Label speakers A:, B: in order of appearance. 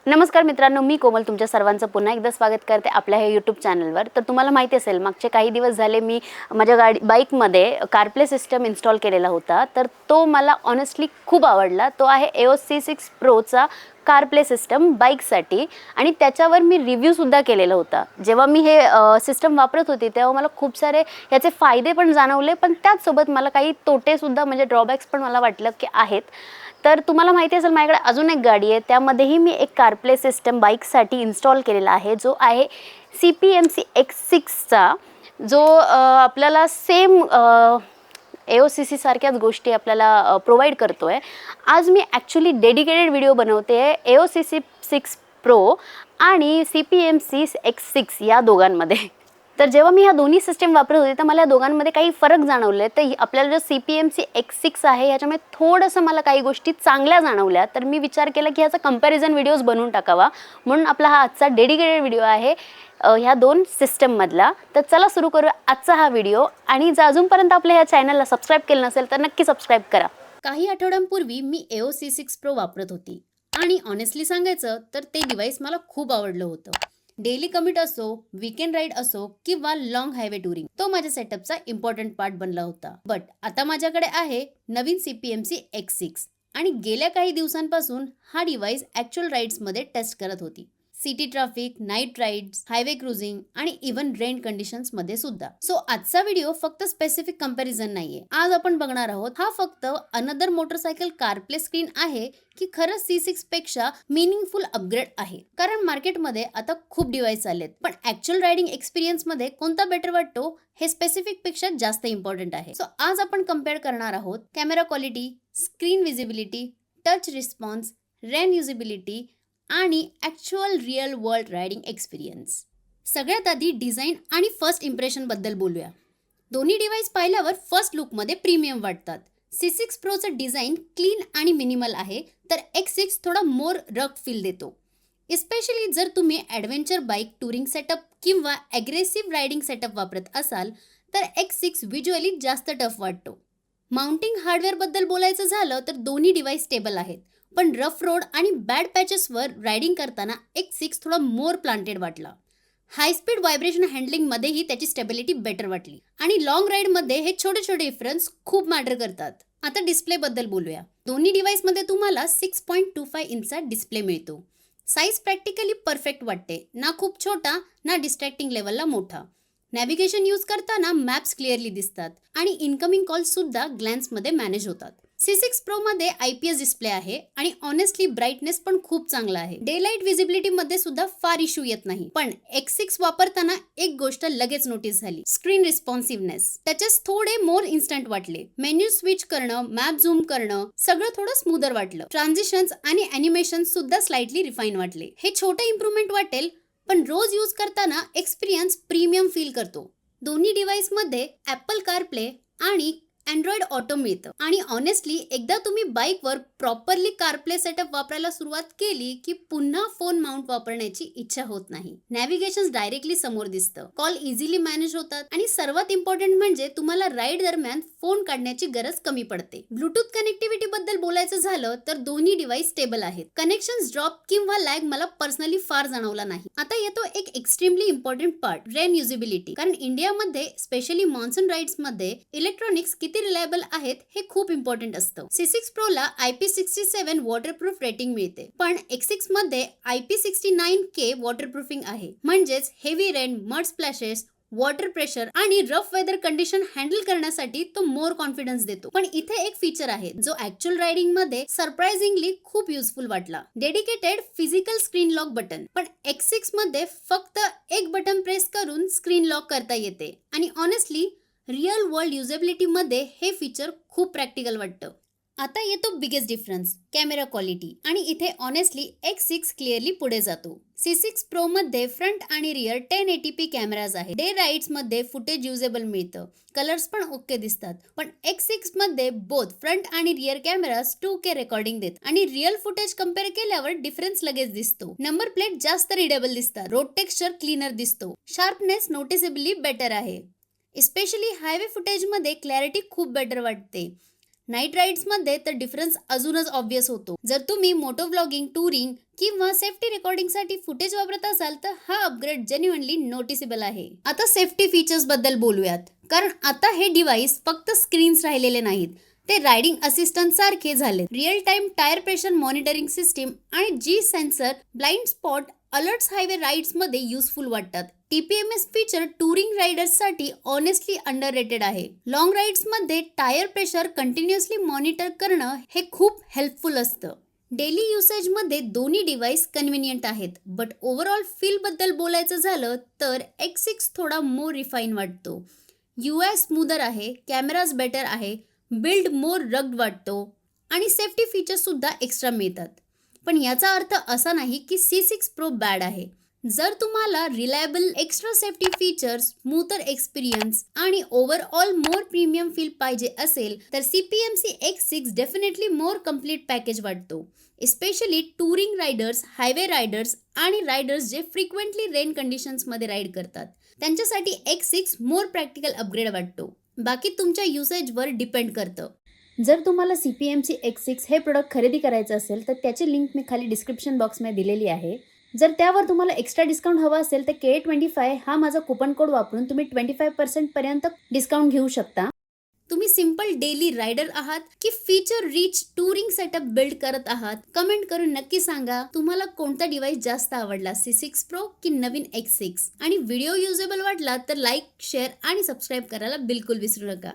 A: नमस्कार मित्रांनो, मी कोमल तुमच्या सर्वांचं पुन्हा एकदा स्वागत करते आपल्या हे यूट्यूब चॅनलवर. तर तुम्हाला माहिती असेल मागचे काही दिवस झाले मी माझ्या बाईकमध्ये CarPlay सिस्टम इन्स्टॉल केलेला होता. तर तो मला ऑनेस्टली खूप आवडला. तो आहे EOS C6 Proचा CarPlay सिस्टम बाईकसाठी आणि त्याच्यावर मी रिव्ह्यूसुद्धा केलेला होता. जेव्हा मी हे सिस्टम वापरत होते तेव्हा मला खूप सारे याचे फायदे पण जाणवले, पण त्याचसोबत मला काही तोटेसुद्धा म्हणजे ड्रॉबॅक्स पण मला वाटलं की आहेत. तर तुम्हाला माहिती असेल माझ्याकडे अजून एक गाडी आहे, त्यामध्येही मी एक CarPlay सिस्टम बाईकसाठी इन्स्टॉल केलेला आहे, जो आहे CPMC X6चा, जो आपल्याला सेम AOCC सारख्याच गोष्टी आपल्याला प्रोव्हाइड करतो आहे. आज मी ॲक्च्युली डेडिकेटेड व्हिडिओ बनवते आहे AOCC 6 Pro आणि CPMC X6 या दोघांमध्ये. तर जेव्हा मी ह्या दोन्ही सिस्टम वापरत होते तर मला या दोघांमध्ये काही फरक जाणवले. तर आपल्याला जो CPMC X6 आहे याच्यामध्ये थोडंसं मला काही गोष्टी चांगल्या जाणवल्या. तर मी विचार केला की ह्याचा कंपॅरिझन व्हिडिओज बनवून टाकावा, म्हणून आपला हा आजचा डेडिकेटेड व्हिडिओ आहे ह्या दोन सिस्टममधला. तर चला सुरू करूया आजचा हा व्हिडिओ. आणि जर अजूनपर्यंत आपल्या ह्या चॅनलला सबस्क्राईब केलं नसेल तर नक्की सबस्क्राईब करा. काही आठवड्यांपूर्वी मी EOS C6 Pro वापरत होती आणि ऑनेस्टली सांगायचं तर ते डिव्हाइस मला खूप आवडलं होतं. डेली कम्युट असो, वीकेंड राईड असो किंवा लॉंग हायवे टुरिंग, तो माझ्या सेटअपचा इम्पॉर्टंट पार्ट बनला होता. बट आता माझ्याकडे आहे नवीन CPMC X6 आणि गेल्या काही दिवसांपासून हा डिव्हाइस ॲक्च्युअल राईड्समध्ये टेस्ट करत होती. City traffic, night rides, highway cruising आणि इव्हन रेंट कंडिशन्समध्ये सुद्धा. सो आजचा व्हिडिओ फक्त स्पेसिफिक कंपॅरिझन नाहीये. आज आपण बघणार आहोत हा फक्त अनदर मोटरसायकल CarPlay स्क्रीन आहे की खरंच C6 पेक्षा मिनिंगफुल अपग्रेड आहे. कारण मार्केटमध्ये आता खूप डिव्हाइस आलेत, पण ॲक्च्युअल रायडिंग एक्सपिरियन्समध्ये कोणता बेटर वाटतो हे स्पेसिफिक पेक्षा जास्त इम्पॉर्टंट आहे. सो आज आपण कम्पेअर करणार आहोत camera quality, screen visibility, touch response, rain usability आणि actual real world riding experience. सगळ्यात आधी डिझाईन आणि फर्स्ट इम्प्रेशन बद्दल बोलूया. दोन्ही डिव्हाइस पाहिल्यावर फर्स्ट लुकमध्ये प्रीमियम वाटतात. C6 Proचं डिझाईन क्लीन आणि मिनिमल आहे, तर X6 थोडा मोर रफ फील देतो. इस्पेशली जर तुम्ही ॲडव्हेंचर बाईक टुरिंग सेटअप किंवा ॲग्रेसिव्ह रायडिंग सेटअप वापरत असाल तर X6 व्हिज्युअली जास्त टफ वाटतो. माउंटिंग हार्डवेअरबद्दल बोलायचं झालं तर दोन्ही डिव्हाइस स्टेबल आहेत, पण रफ रोड आणि बॅड पॅचेसवर रायडिंग करताना X6 थोडा मोर प्लांटेड वाटला. हाय स्पीड व्हायब्रेशन हँडलिंगमध्येही त्याची स्टेबिलिटी बेटर वाटली आणि लॉंग राईडमध्ये हे छोटे छोटे डिफरन्स खूप मॅटर करतात. आता डिस्प्लेबद्दल बोलूया. दोन्ही डिव्हाइसमध्ये तुम्हाला 6.25 इंचचा डिस्प्ले मिळतो. साईज प्रॅक्टिकली परफेक्ट वाटते, ना खूप छोटा ना डिस्ट्रॅक्टिंग लेवलला मोठा. नॅव्हिगेशन यूज करताना मॅप्स क्लिअरली दिसतात आणि इनकमिंग कॉल्स सुद्धा ग्लॅन्समध्ये मॅनेज होतात. C6 Pro मध्ये IPS डिस्प्ले आहे आणि ऑनेस्टली ब्राईटनेस पण खूप चांगला आहे. डे लाईट विजिबिलिटी मध्ये सुद्धा फार इश्यू येत नाही. पण X6 वापरताना एक गोष्ट लगेच नोटीस झाली, स्क्रीन रिस्पॉन्सिव्हनेस. टचेस थोडे मोर इन्स्टंट वाटले. मेन्यू स्विच करणं, मॅप झूम करणं सगळं थोडं स्मूदर वाटलं. ट्रान्झिशन्स आणि ॲनिमेशन सुद्धा स्लाइटली रिफाईन वाटले. हे छोटे इम्प्रूव्हमेंट वाटेल, पण रोज यूज करताना एक्सपिरियन्स प्रीमियम फील करतो. दोन्ही डिव्हाइसमध्ये ॲपल CarPlay आणि अँड्रॉइड ऑटो मिळतं आणि ऑनेस्टली एकदा तुम्ही बाईकवर प्रॉपरली CarPlay सेटअप वापरायला सुरुवात केली की पुन्हा फोन माउंट वापरण्याची इच्छा होत नाही. नॅव्हिगेशन डायरेक्टली समोर दिसतं, कॉल इझिली मॅनेज होतात आणि सर्वात इम्पॉर्टंट म्हणजे तुम्हाला राईड दरम्यान फोन काढण्याची गरज कमी पडते. ब्लूटूथ कनेक्टिव्हिटी बद्दल बोलायचं झालं तर दोन्ही डिव्हाइस स्टेबल आहेत. कनेक्शन ड्रॉप किंवा लॅग मला पर्सनली फार जाणवला नाही. आता येतो एक एक्स्ट्रीमली इम्पॉर्टंट पार्ट, रेन युजिबिलिटी. कारण इंडियामध्ये स्पेशली मान्सून राईड्स मध्ये इलेक्ट्रॉनिक्स किती रिलायबल आहेत हे खूप इम्पॉर्टंट असतं. C6 Proला IP67 वॉटरप्रूफ रेटिंग मिळते, पण X6 मध्ये IP69K वॉटरप्रूफिंग आहे. म्हणजेच heavy rain, mud splashes, water pressure आणि रफ वेदर कंडिशन हँडल करण्यासाठी तो मोर कॉन्फिडन्स देतो. पण इथे एक फीचर आहे जो ॲक्च्युअल रायडिंग मध्ये सरप्राइझिंगली खूप युजफुल वाटला, dedicated physical screen lock button. पण X6 मध्ये फक्त एक बटन प्रेस करून स्क्रीन लॉक करता येते आणि ऑनेस्टली रिअल वर्ल्ड युजेबिलिटी मध्ये हे फीचर खूप प्रॅक्टिकल वाटतं. आता येतो बिगेस्ट डिफरन्स, कॅमेरा क्वालिटी. आणि इथे ऑनेस्टली X6 क्लिअरली पुढे जातो. C6 Pro मध्ये फ्रंट आणि रिअर 1080p कॅमेराज आहे. डे राईड्स मध्ये फुटेज युजेबल मिळतं, कलर्स पण ओके दिसतात. पण X6 मध्ये बोथ फ्रंट आणि रिअर कॅमेराज 2K रेकॉर्डिंग देतात आणि रिअल फुटेज कम्पेअर केल्यावर डिफरन्स लगेच दिसतो. नंबर प्लेट जास्त रिडेबल दिसतात, रोड टेक्स्चर क्लीनर दिसतो, शार्पनेस नोटिसेबली बेटर आहे. इस्पेशली हायवे फुटेजमध्ये क्लॅरिटी खूप बेटर वाटते. नाईट राईड्समध्ये तर डिफरन्स अजूनच ऑब्वियस होतो. जर तुम्ही मोटो व्लॉगिंग, टूरिंग किंवा सेफ्टी रेकॉर्डिंगसाठी फुटेज वापरत असाल तर हा अपग्रेड जेन्युइनली नोटिसेबल आहे. आता सेफ्टी फीचर्स बद्दल बोलूयात, कारण आता हे डिव्हाइस फक्त स्क्रीन्स राहिलेले नाहीत, ते रायडिंग असिस्टंट सारखे झाले. Real time tyre pressure monitoring system आणि G sensor blind spot alerts highway राईड्समध्ये युजफुल वाटतात. TPMS फीचर टूरिंग रायडर्ससाठी ऑनेस्टली अंडररेटेड आहे. लॉंग राईड्समध्ये टायर प्रेशर कंटिन्युअसली मॉनिटर करणं हे खूप हेल्पफुल असतं. डेली युसेजमध्ये दोन्ही डिव्हाइस कन्व्हिनियंट आहेत, बट ओव्हरऑल फीलबद्दल बोलायचं झालं तर X6 थोडा मोर रिफाईन वाटतो. UI स्मूदर आहे, कॅमेराज बेटर आहे, बिल्ड मोर रग्ड वाटतो आणि सेफ्टी फीचर्स सुद्धा एक्स्ट्रा मिळतात. पण याचा अर्थ असा नाही की C6 Pro बॅड आहे. जर तुम्हाला reliable extra safety features, smoother experience आणि ओव्हरऑल मोर प्रीमियम फील पाहिजे असेल तर CPMC X6 definitely more complete package वाटतो. Especially touring riders, highway riders आणि रायडर्स जे फ्रिक्वेंटली रेन कंडिशन्समध्ये राईड करतात त्यांच्यासाठी X6 मोर प्रॅक्टिकल अपग्रेड वाटतो. बाकी तुमच्या युसेजवर डिपेंड करतं. जर तुम्हाला CPMC X6 हे प्रोडक्ट खरेदी करायचं असेल तर त्याची लिंक मी खाली डिस्क्रिप्शन बॉक्समध्ये दिलेली आहे. जर त्यावर तुम्हाला एक्स्ट्रा डिस्काउंट हवा असेल तर KA25 हा माझा कुपन कोड वापरून तुम्ही 25% पर्यंत डिस्काउंट घेऊ शकता. तुम्ही सिंपल डेली रायडर आहात की feature rich touring setup build करत आहात? कमेंट करून नक्की सांगा. तुम्हाला कोणता डिव्हाइस जास्त आवडला, C6 Pro की नवीन X6? आणि व्हिडिओ युजेबल वाटला तर लाईक, शेअर आणि सबस्क्राईब करायला बिलकुल विसरू नका.